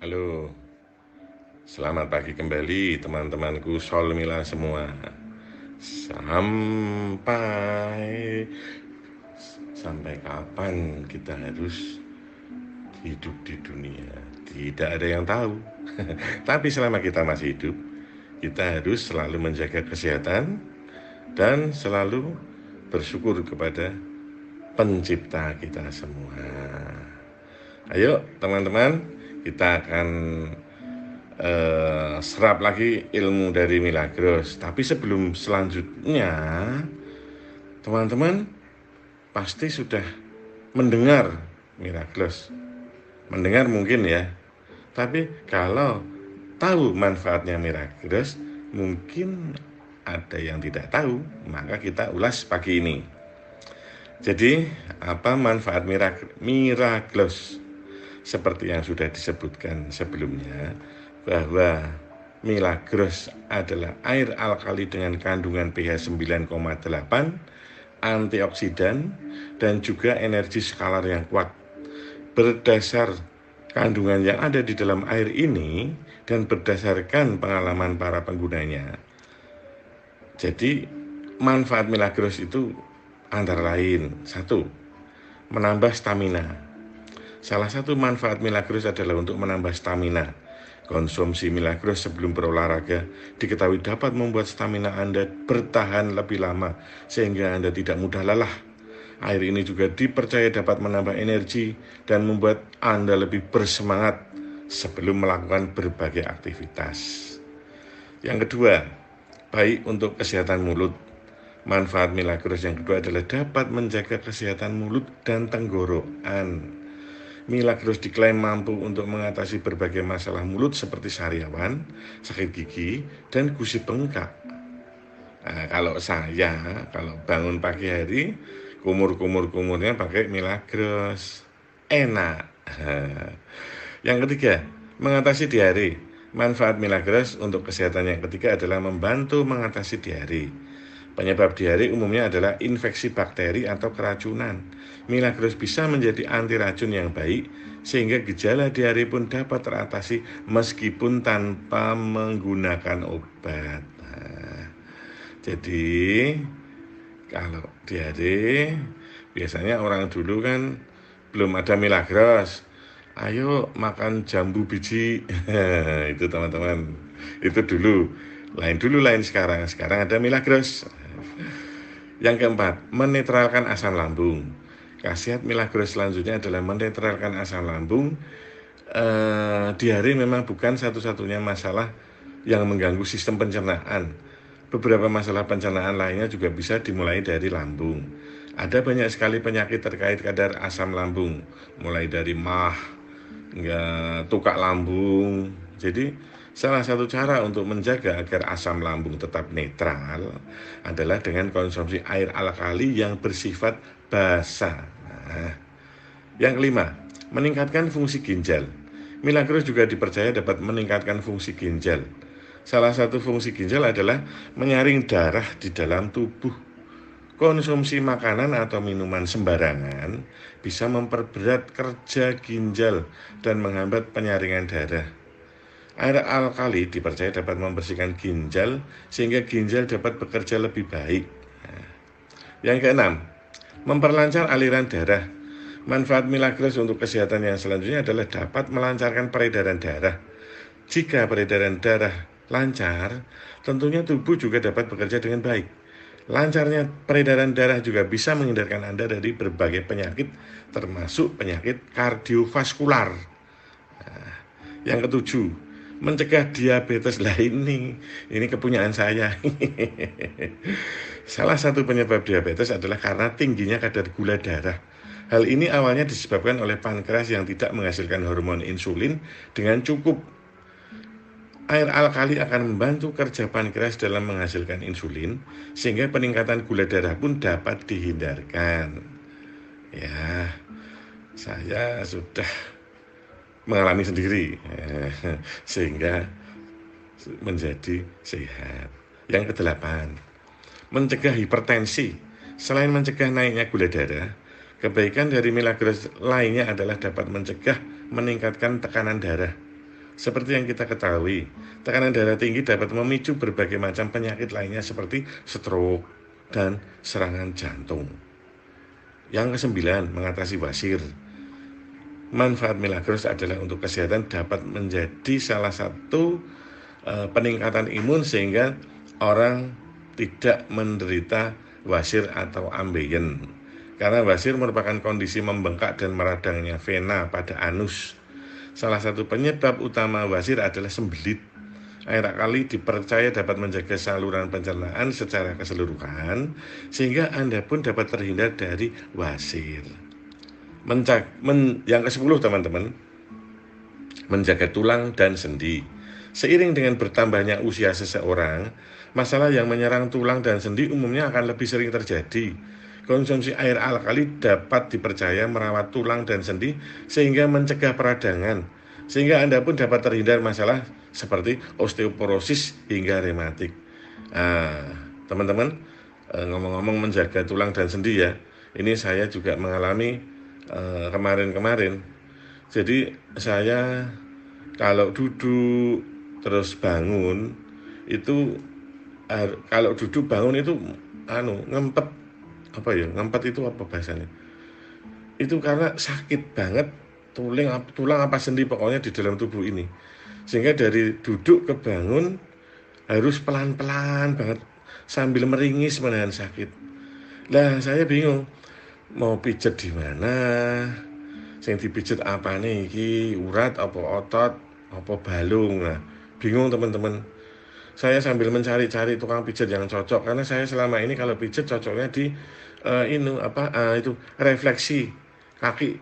Halo, selamat pagi kembali teman-temanku Solmila semua. Sampai sampai kapan kita harus hidup di dunia? Tidak ada yang tahu. Tapi selama kita masih hidup, kita harus selalu menjaga kesehatan dan selalu bersyukur kepada pencipta kita semua. Ayo teman-teman, kita akan serap lagi ilmu dari Milagros. Tapi sebelum selanjutnya, teman-teman pasti sudah mendengar Milagros. Mendengar mungkin ya, tapi kalau tahu manfaatnya Milagros, mungkin ada yang tidak tahu. Maka kita ulas pagi ini. Jadi, apa manfaat Milagros? Seperti yang sudah disebutkan sebelumnya, bahwa Milagros adalah air alkali dengan kandungan pH 9,8, antioksidan, dan juga energi skalar yang kuat. Berdasar kandungan yang ada di dalam air ini dan berdasarkan pengalaman para penggunanya. Jadi manfaat Milagros itu antara lain, 1. Menambah stamina. Salah satu manfaat Milagros adalah untuk menambah stamina. Konsumsi Milagros sebelum berolahraga diketahui dapat membuat stamina Anda bertahan lebih lama sehingga Anda tidak mudah lelah. Air ini juga dipercaya dapat menambah energi dan membuat Anda lebih bersemangat sebelum melakukan berbagai aktivitas. Yang kedua, baik untuk kesehatan mulut. Manfaat Milagros yang kedua adalah dapat menjaga kesehatan mulut dan tenggorokan. Milagros diklaim mampu untuk mengatasi berbagai masalah mulut seperti sariawan, sakit gigi, dan gusi bengkak. Nah, kalau bangun pagi hari, kumurnya pakai Milagros. Enak. Yang ketiga, mengatasi diare. Manfaat Milagros untuk kesehatan yang ketiga adalah membantu mengatasi diare. Penyebab diare umumnya adalah infeksi bakteri atau keracunan. Milagros bisa menjadi anti racun yang baik, sehingga gejala diare pun dapat teratasi meskipun tanpa menggunakan obat. Jadi, kalau diare, biasanya orang dulu kan belum ada Milagros. Ayo makan jambu biji. Itu teman-teman. Itu dulu. Lain sekarang. Sekarang ada Milagros. Yang keempat, menetralkan asam lambung. Khasiat Milagros selanjutnya adalah menetralkan asam lambung. Diare memang bukan satu-satunya masalah yang mengganggu sistem pencernaan. Beberapa masalah pencernaan lainnya juga bisa dimulai dari lambung. Ada banyak sekali penyakit terkait kadar asam lambung, mulai dari MAH hingga tukak lambung. Jadi salah satu cara untuk menjaga agar asam lambung tetap netral adalah dengan konsumsi air alkali yang bersifat basa. Nah, yang kelima, meningkatkan fungsi ginjal. Milagros juga dipercaya dapat meningkatkan fungsi ginjal. Salah satu fungsi ginjal adalah menyaring darah di dalam tubuh. Konsumsi makanan atau minuman sembarangan bisa memperberat kerja ginjal dan menghambat penyaringan darah. Air alkali dipercaya dapat membersihkan ginjal sehingga ginjal dapat bekerja lebih baik. Yang keenam, memperlancar aliran darah. Manfaat Milagros untuk kesehatan yang selanjutnya adalah dapat melancarkan peredaran darah. Jika peredaran darah lancar, tentunya tubuh juga dapat bekerja dengan baik. Lancarnya peredaran darah juga bisa menghindarkan Anda dari berbagai penyakit, termasuk penyakit kardiovaskular. Yang ketujuh, mencegah diabetes. Lah ini kepunyaan saya. Salah satu penyebab diabetes adalah karena tingginya kadar gula darah. Hal ini awalnya disebabkan oleh pankreas yang tidak menghasilkan hormon insulin dengan cukup. Air alkali akan membantu kerja pankreas dalam menghasilkan insulin, sehingga peningkatan gula darah pun dapat dihindarkan. Ya, saya sudah mengalami sendiri, sehingga menjadi sehat. Yang kedelapan, mencegah hipertensi. Selain mencegah naiknya gula darah, kebaikan dari Milagros lainnya adalah dapat mencegah meningkatkan tekanan darah. Seperti yang kita ketahui, tekanan darah tinggi dapat memicu berbagai macam penyakit lainnya seperti stroke dan serangan jantung. Yang kesembilan, mengatasi wasir. Manfaat Milagros adalah untuk kesehatan dapat menjadi salah satu peningkatan imun sehingga orang tidak menderita wasir atau ambeien. Karena wasir merupakan kondisi membengkak dan meradangnya vena pada anus. Salah satu penyebab utama wasir adalah sembelit. Air alkali dipercaya dapat menjaga saluran pencernaan secara keseluruhan, sehingga Anda pun dapat terhindar dari wasir. Yang ke-10 teman-teman, menjaga tulang dan sendi. Seiring dengan bertambahnya usia seseorang, masalah yang menyerang tulang dan sendi umumnya akan lebih sering terjadi. Konsumsi air alkali dapat dipercaya merawat tulang dan sendi sehingga mencegah peradangan, sehingga Anda pun dapat terhindar masalah seperti osteoporosis hingga rematik. Teman-teman, ngomong-ngomong menjaga tulang dan sendi ya, ini saya juga mengalami kemarin-kemarin. Jadi saya kalau duduk terus bangun itu, kalau duduk bangun itu ngempet, ngempet itu apa bahasanya? Itu karena sakit banget tulang apa sendi pokoknya di dalam tubuh ini, sehingga dari duduk ke bangun harus pelan-pelan banget sambil meringis menahan sakit. Lah saya bingung mau pijet di mana, sing dipijet apa nih, iki urat apa otot apa balung. Nah bingung teman-teman, saya sambil mencari-cari tukang pijat yang cocok, karena saya selama ini kalau pijat cocoknya di itu refleksi kaki.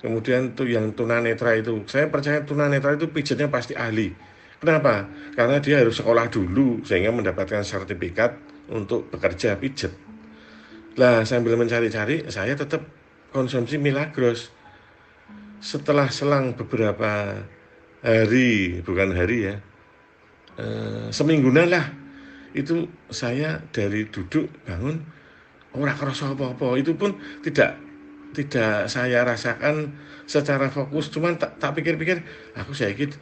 Kemudian tuh yang tunanetra itu, saya percaya tunanetra itu pijatnya pasti ahli. Kenapa? Karena dia harus sekolah dulu sehingga mendapatkan sertifikat untuk bekerja pijat. Lah sambil mencari-cari saya tetap konsumsi Milagros. Setelah selang beberapa hari, bukan hari ya, semingguan lah, itu saya dari duduk bangun ora kerasa apa-apa. Itu pun tidak saya rasakan secara fokus, cuman tak pikir-pikir aku saiki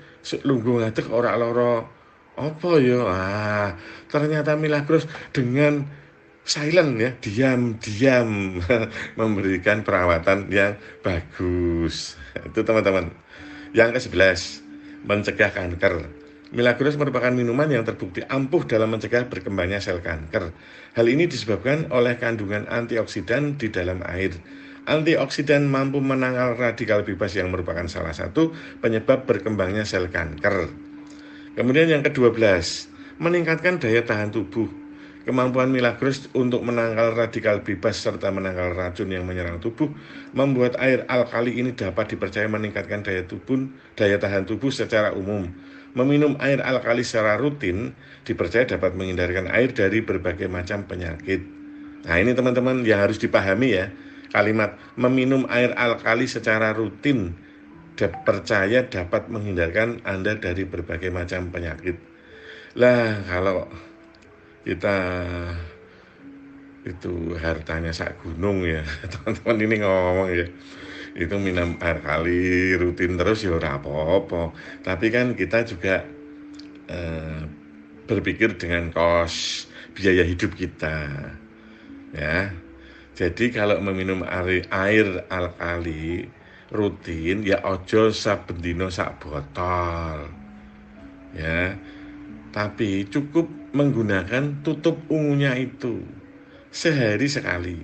lungguh ngadeg ora lara apa ya. Ternyata Milagros dengan silent ya, diam memberikan perawatan yang bagus. Itu teman-teman. Yang ke-11, mencegah kanker. Milagros merupakan minuman yang terbukti ampuh dalam mencegah berkembangnya sel kanker. Hal ini disebabkan oleh kandungan antioksidan di dalam air. Antioksidan mampu menangkal radikal bebas yang merupakan salah satu penyebab berkembangnya sel kanker. Kemudian yang ke-12, meningkatkan daya tahan tubuh. Kemampuan Milagros untuk menangkal radikal bebas serta menangkal racun yang menyerang tubuh membuat air alkali ini dapat dipercaya meningkatkan daya tahan tubuh secara umum. Meminum air alkali secara rutin dipercaya dapat menghindarkan air dari berbagai macam penyakit. Nah ini teman-teman yang harus dipahami ya, kalimat meminum air alkali secara rutin dipercaya dapat menghindarkan Anda dari berbagai macam penyakit. Lah kalau kita itu hartanya sak gunung ya teman-teman ini ngomong ya, itu minum air kali rutin terus ya ora apa-apa, tapi kan kita juga berpikir dengan kos biaya hidup kita ya. Jadi kalau meminum air alkali rutin ya ojo saben dina sak botol ya, tapi cukup menggunakan tutup ungunya itu sehari sekali,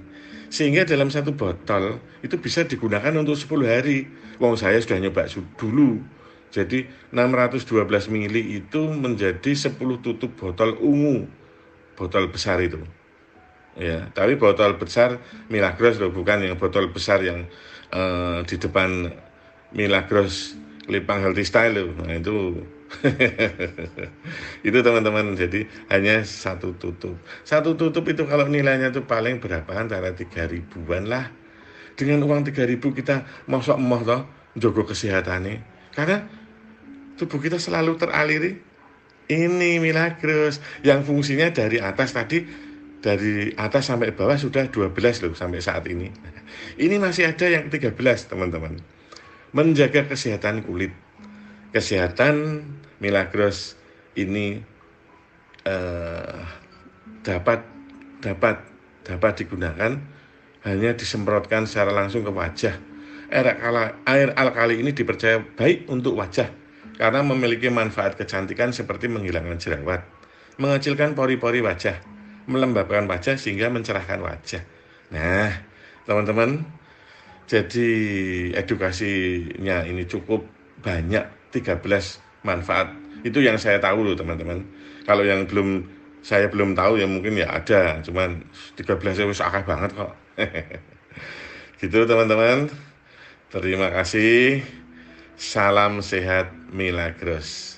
sehingga dalam satu botol itu bisa digunakan untuk 10 hari. Wong saya sudah nyoba dulu, jadi 612 mili itu menjadi 10 tutup botol ungu, botol besar itu ya, tapi botol besar Milagros loh, bukan yang botol besar yang di depan Milagros Lipang Healthy Style loh. Nah itu itu teman-teman, jadi hanya satu tutup itu kalau nilainya itu paling berapa, antara 3.000-an lah. Dengan uang 3.000 kita mosok emoh toh njogo kesehatannya, karena tubuh kita selalu teraliri ini Milagros yang fungsinya dari atas sampai bawah sudah 12 loh sampai saat ini. Ini masih ada yang 13 teman-teman. Menjaga kesehatan kulit. kesehatan Milagros ini eh, dapat dapat dapat digunakan hanya disemprotkan secara langsung ke wajah. Air alkali ini dipercaya baik untuk wajah karena memiliki manfaat kecantikan seperti menghilangkan jerawat, mengecilkan pori-pori wajah, melembabkan wajah sehingga mencerahkan wajah. Nah, teman-teman, jadi edukasinya ini cukup banyak, 13 manfaat. Itu yang saya tahu loh teman-teman. Kalau yang saya belum tahu ya mungkin ya ada, cuman 13 itu akeh banget kok. Gitu teman-teman. Terima kasih. Salam sehat Milagros.